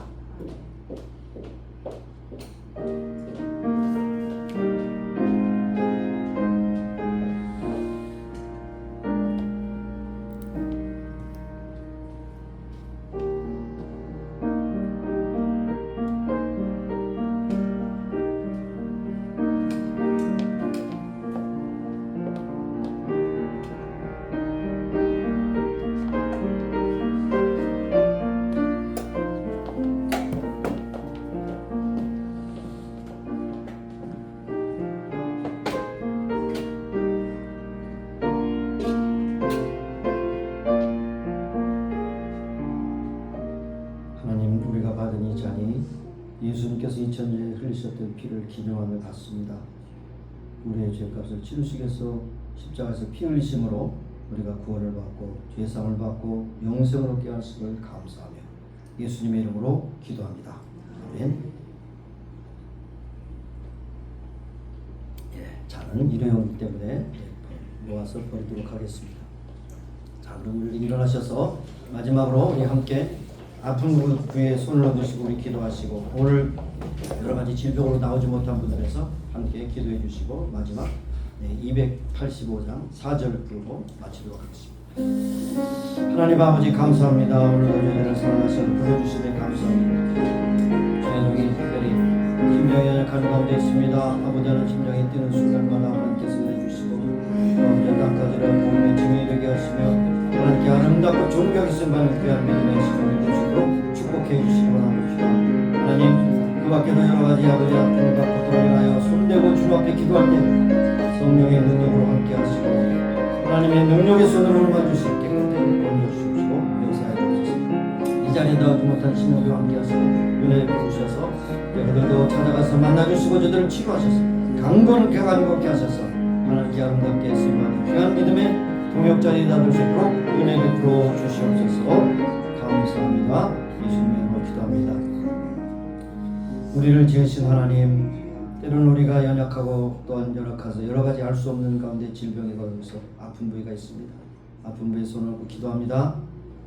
예수님께서 2000년에 흘리셨던 피를 기념하며 받습니다. 우리의 죄값을 치르시기 위해서 십자가에서 피 흘리심으로 우리가 구원을 받고 죄사함을 받고 영생을 얻게 하심을 감사하며 예수님의 이름으로 기도합니다. 아멘. 잔은 일회용이기 때문에 모아서 버리도록 하겠습니다. 자, 그럼 우리 일어나셔서 마지막으로 우리 함께 아픈 부위에 손을 얹으시고 우리 기도하시고 오늘 여러 가지 질병으로 나오지 못한 분들에서 함께 기도해 주시고 마지막 285장 4절 부르고 마치도록 하겠습니다. 하나님 아버지 감사합니다. 오늘도 저희를 사랑하셔서 불러주시되 감사합니다. 저희 특별히 심령이 연약한 가운데 있습니다. 아버지는 심령이 뛰는 순간마다 하나님께서 해주시고 아버지 땅까지를 복음의 증인이 되게 하시며 하나님께 아름답고 존귀하게 쓰임받는 귀한 믿음의 시간을 주시도록 축복해 주시기 원합니다. 하나님 그 밖에도 여러 가지 아버지 아픔을 받고 돌아가여 손대고 주 앞에 기도할 때 성령의 능력으로 함께 하시고 하나님의 능력의 손으로 올려주시고 깨끗하게 권해 주시고 역사해 주시고 이 자리에 나오지 못한 신령과 함께 하시고 은혜에 부으셔서 그들도 찾아가서 만나주시고 저들을 치료하셔서 강건케 강건케 하셔서 하나님께 아름답게 쓰임받는 귀한 믿음의 동역자에 나눌 수 있도록 은혜 베풀어 주시옵소서. 감사합니다. 예수님의 이름으로 기도합니다. 우리를 지으신 하나님, 때로는 우리가 연약하고 또한 열악해서 여러 가지 알 수 없는 가운데 질병에 걸려서 아픈 부위가 있습니다. 아픈 부위에 손을 얹고 기도합니다.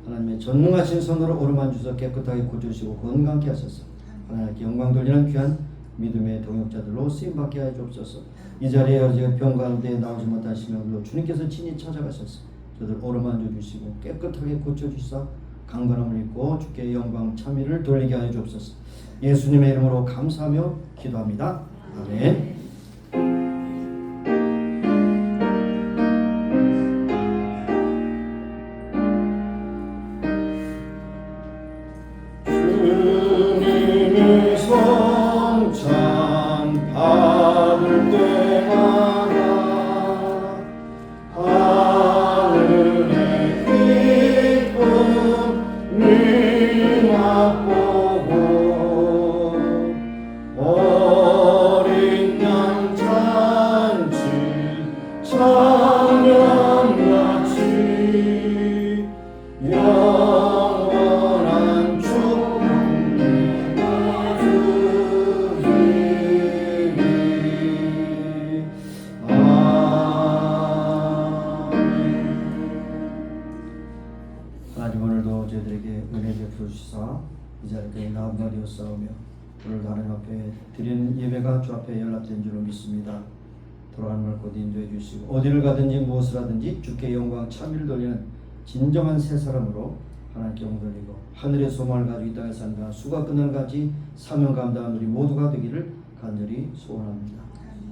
하나님의 전능하신 손으로 오르만 주셔서 깨끗하게 고쳐주시고 건강케 하셔서 하나님께 영광 돌리는 귀한 믿음의 동역자들로 쓰임받게 하여 주옵소서. 이 자리에 어제 병 가운데 나오지 못한 심령들로 주님께서 친히 찾아가셔서 저들 오르만져 주시고 깨끗하게 고쳐주시사 강건함을 입고 주께 영광 참의를 돌리게 하여 주옵소서. 예수님의 이름으로 감사하며 기도합니다. 아멘. 어린 양 잔치 성령같이 영원한 축복 주리니. 하나님, 오늘도 저희들에게 은혜 베풀어 주시사 이 자리에 나아가 되었사오며 오늘도 하나님 앞에 드리는 예배가 주 앞에 연락된 줄로 믿습니다. 돌아가는 걸 곧 인도해 주시고 어디를 가든지 무엇을 하든지 주께 영광 찬미를 돌리는 진정한 새 사람으로 하나님께 영광 돌리고 하늘의 소망을 가지고 이 땅에 산다 수가 그날까지 사명 감당한 우리 모두가 되기를 간절히 소원합니다.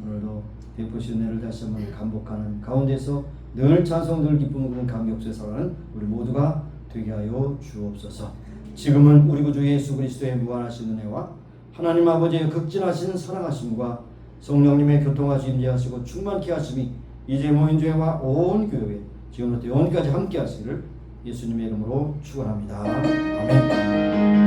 오늘도 베푸신 은혜를 다시 한번 감복하는 가운데서 늘 찬송 늘 기쁨 그런 감격스에 살아가는 우리 모두가 되게 하여 주옵소서. 지금은 우리 구주 예수 그리스도의 무한하신 은혜와 하나님 아버지의 극진하신 사랑하심과 성령님의 교통하심 임재하시고 충만케 하심이 이제 모인 교회와 온 교회 지금부터 영원까지 함께 하시기를 예수님의 이름으로 축원합니다. 아멘.